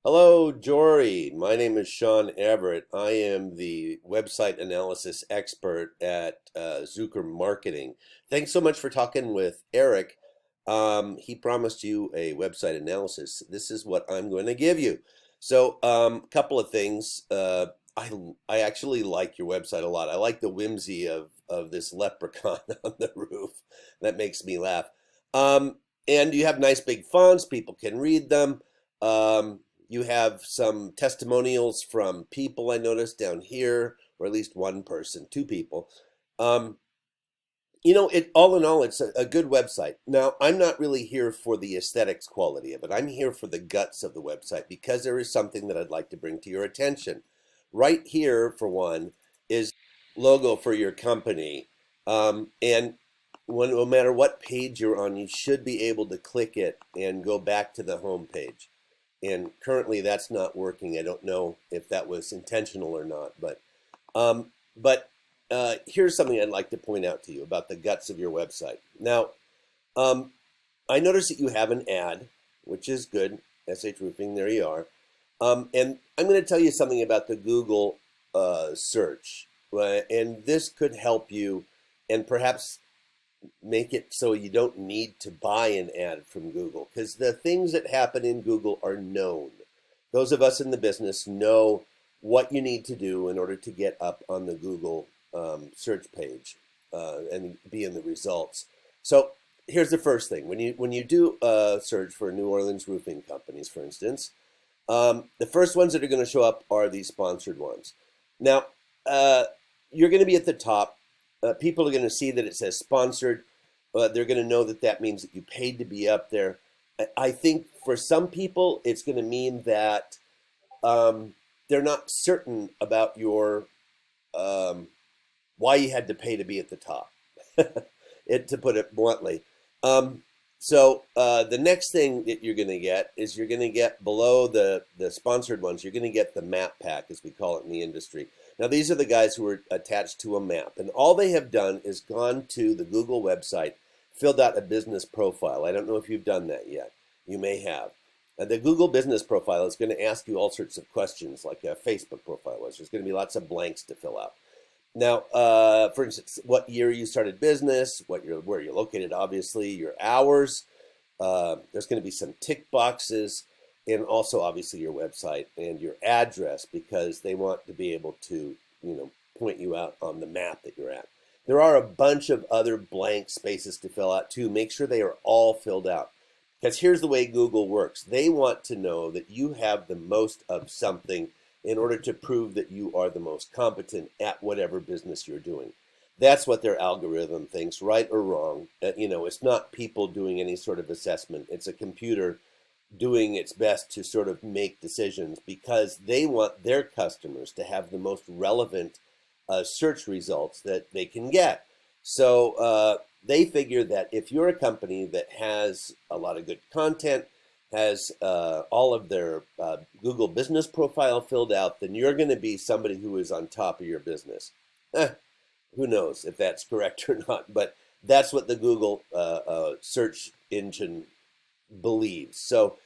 Hello, Jory. My name is Sean Everett. I am the website analysis expert at Zucker Marketing. Thanks so much for talking with Eric. He promised you a website analysis. This is what I'm going to give you. So, couple of things. I I actually like your website a lot. I like the whimsy of this leprechaun on the roof. That makes me laugh. Um, and you have nice big fonts. People can read them. You have some testimonials from people I noticed down here, or at least one person, two people. Um, it all in all, it's a good website. Now, I'm not really here for the aesthetics quality of it. I'm here for the guts of the website because there is something that I'd like to bring to your attention. Right here, for one, is logo for your company. And no matter what page you're on, you should be able to click it and go back to the home page. And currently that's not working. I don't know if that was intentional or not, but here's something I'd like to point out to you about the guts of your website. Now, um, I noticed that you have an ad, which is good. SH Roofing, there you are. And I'm going to tell you something about the Google search, and this could help you, and perhaps make it so you don't need to buy an ad from Google, because the things that happen in Google are known. Those of us in the business know what you need to do in order to get up on the Google search page and be in the results. So here's the first thing: when you do a search for New Orleans roofing companies, for instance, the first ones that are going to show up are these sponsored ones. Now, uh, you're going to be at the top. People are going to see that it says sponsored. They're going to know that that means that you paid to be up there. I think for some people, it's going to mean that they're not certain about your um, why you had to pay to be at the top, to put it bluntly. Um, so the next thing that you're going to get is you're going to get below the sponsored ones, you're going to get the map pack, as we call it in the industry. Now, these are the guys who are attached to a map, and all they have done is gone to the Google website, filled out a business profile. I don't know if you've done that yet. You may have. The Google business profile is going to ask you all sorts of questions, like a Facebook profile was. There's going to be lots of blanks to fill out. Now, for instance, what year you started business, where you're located, obviously, your hours. There's going to be some tick boxes, and also obviously your website and your address, because they want to be able to, point you out on the map that you're at. There are a bunch of other blank spaces to fill out too. Make sure they are all filled out. Because here's the way Google works. They want to know that you have the most of something in order to prove that you are the most competent at whatever business you're doing. That's what their algorithm thinks, right or wrong. It's not people doing any sort of assessment. It's a computer doing its best to sort of make decisions, because they want their customers to have the most relevant search results that they can get. So they figure that if you're a company that has a lot of good content, has all of their Google business profile filled out, then you're going to be somebody who is on top of your business. Eh, who knows if that's correct or not, but that's what the Google search engine believes. So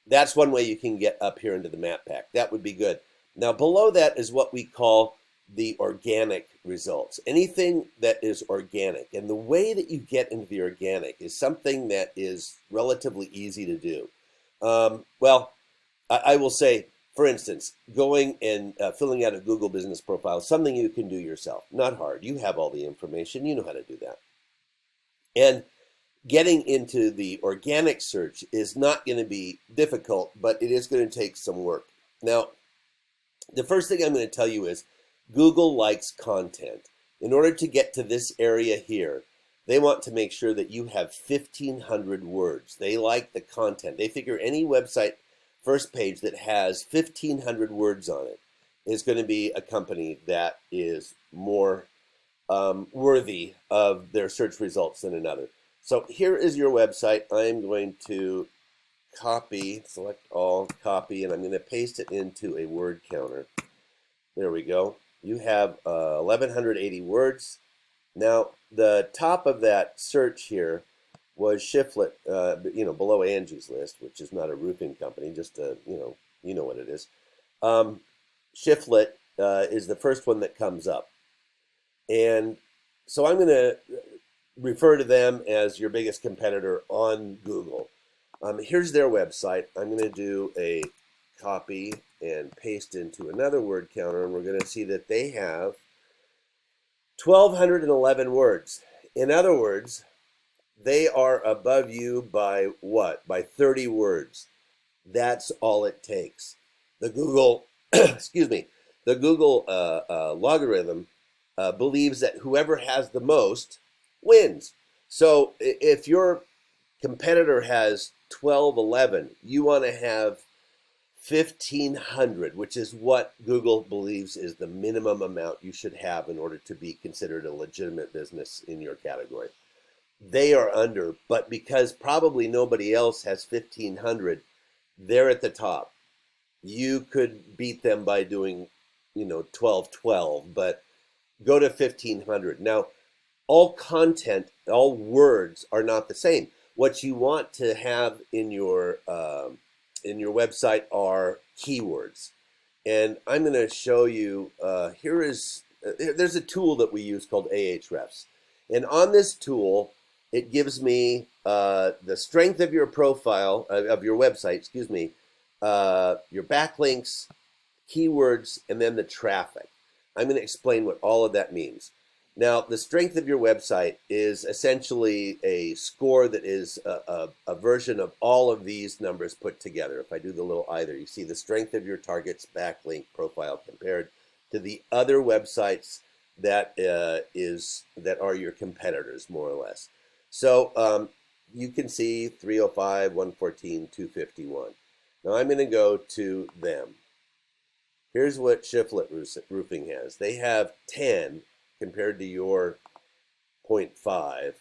that's one way you can get up here into the map pack. That would be good. Now, below that is what we call the organic results. Anything that is organic. And the way that you get into the organic is something that is relatively easy to do. I will say, for instance, going and filling out a Google business profile is something you can do yourself. Not hard. You have all the information. You know how to do that. And getting into the organic search is not going to be difficult, but it is going to take some work. Now, the first thing I'm going to tell you is Google likes content. In order to get to this area here, they want to make sure that you have 1,500 words. They like the content. They figure any website first page that has 1,500 words on it is going to be a company that is more worthy of their search results than another. So here is your website. I'm going to select all, copy, and I'm going to paste it into a word counter. There we go. You have 1,180 words. Now, the top of that search here was Shiflet, below Angie's List, which is not a roofing company, just a, You know what it is. Um, Shiflet is the first one that comes up. And so I'm going to refer to them as your biggest competitor on Google. Here's their website. I'm going to do a copy and paste into another word counter, and we're going to see that they have 1,211 words. In other words, they are above you by what? By 30 words. That's all it takes. The Google, excuse me, the Google logarithm believes that whoever has the most wins. So if your competitor has 1211, you want to have 1,500, which is what Google believes is the minimum amount you should have in order to be considered a legitimate business in your category. They are under, but because probably nobody else has 1,500, they're at the top. You could beat them by doing, 1212, but go to 1,500. Now, all content, all words are not the same. What you want to have in your website are keywords, and I'm going to show you. There's a tool that we use called Ahrefs, and on this tool, it gives me the strength of your profile of your website. Excuse me, your backlinks, keywords, and then the traffic. I'm going to explain what all of that means. Now, the strength of your website is essentially a score that is a version of all of these numbers put together. If I do the little either, you see the strength of your target's backlink profile compared to the other websites that are your competitors, more or less. So you can see 305, 114, 251. Now I'm going to go to them. Here's what Shiflet Roofing has. They have 10 compared to your 0.5.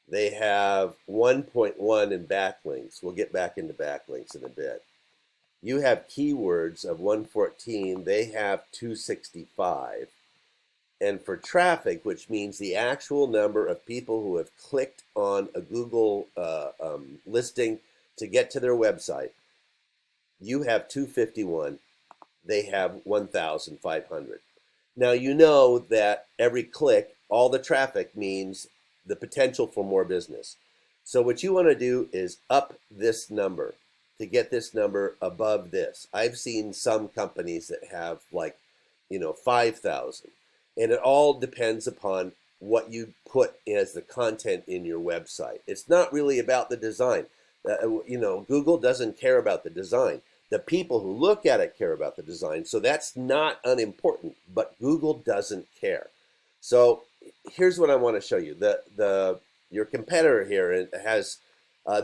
They have 1.1 in backlinks. We'll get back into backlinks in a bit. You have keywords of 114. They have 265. And for traffic, which means the actual number of people who have clicked on a Google listing to get to their website, you have 251. They have 1,500. Now, you know that every click, all the traffic means the potential for more business. So what you want to do is up this number to get this number above this. I've seen some companies that have 5,000. And it all depends upon what you put as the content in your website. It's not really about the design. Google doesn't care about the design. The people who look at it care about the design, so that's not unimportant, but Google doesn't care. So here's what I want to show you. Your competitor here has,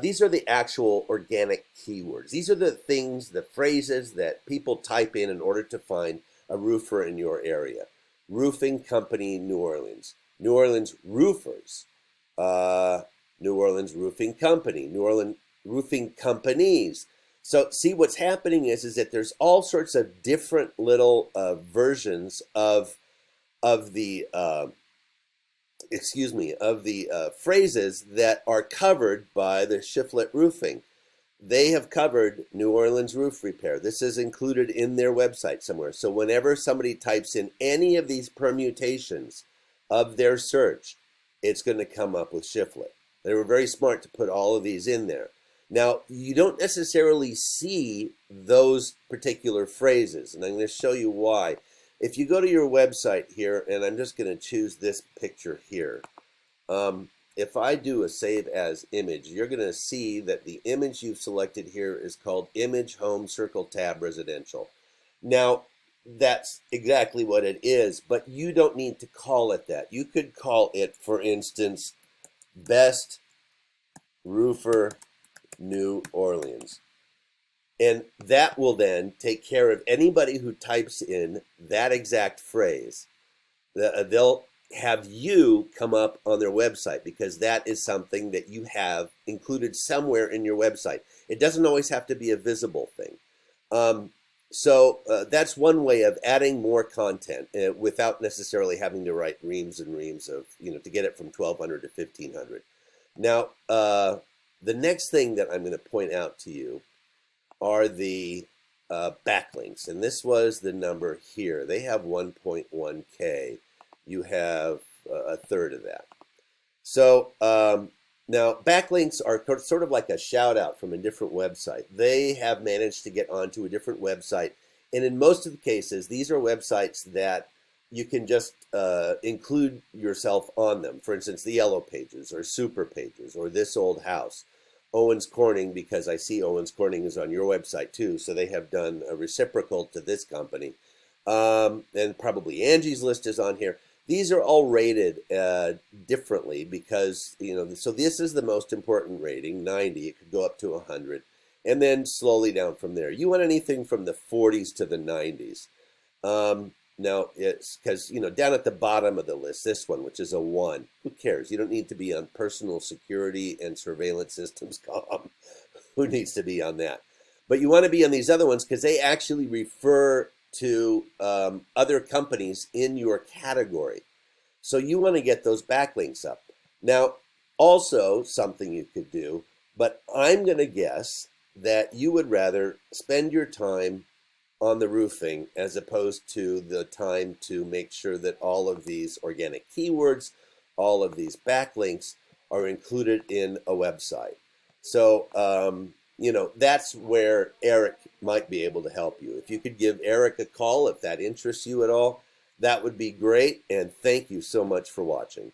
these are the actual organic keywords. These are the things, the phrases that people type in order to find a roofer in your area. Roofing company, New Orleans. New Orleans roofers. New Orleans roofing company. New Orleans roofing companies. So see, what's happening is that there's all sorts of different little versions of the phrases that are covered by the Shiflet Roofing. They have covered New Orleans roof repair. This is included in their website somewhere. So whenever somebody types in any of these permutations of their search, it's going to come up with Shiflet. They were very smart to put all of these in there. Now, you don't necessarily see those particular phrases, and I'm going to show you why. If you go to your website here, and I'm just going to choose this picture here. If I do a save as image, you're going to see that the image you've selected here is called Image Home Circle Tab Residential. Now, that's exactly what it is, but you don't need to call it that. You could call it, for instance, Best Roofer New Orleans. And that will then take care of anybody who types in that exact phrase. They'll have you come up on their website because that is something that you have included somewhere in your website. It doesn't always have to be a visible thing. So that's one way of adding more content without necessarily having to write reams and reams of, to get it from 1,200 to 1,500. Now, the next thing that I'm going to point out to you are the backlinks, and this was the number here. They have 1.1K. You have a third of that. So now backlinks are sort of like a shout out from a different website. They have managed to get onto a different website. And in most of the cases, these are websites that you can just include yourself on them. For instance, the Yellow Pages or Super Pages or This Old House. Owens Corning, because I see Owens Corning is on your website too. So they have done a reciprocal to this company. And probably Angie's List is on here. These are all rated differently because, so this is the most important rating, 90. It could go up to 100. And then slowly down from there. You want anything from the 40s to the 90s. Now, it's because, down at the bottom of the list, this one, which is a 1, who cares? You don't need to be on personal security and surveillance systems com. Who needs to be on that? But you want to be on these other ones because they actually refer to other companies in your category. So you want to get those backlinks up. Now, also something you could do, but I'm going to guess that you would rather spend your time on the roofing as opposed to the time to make sure that all of these organic keywords, all of these backlinks are included in a website. So, that's where Eric might be able to help you. If you could give Eric a call, if that interests you at all, that would be great. And thank you so much for watching.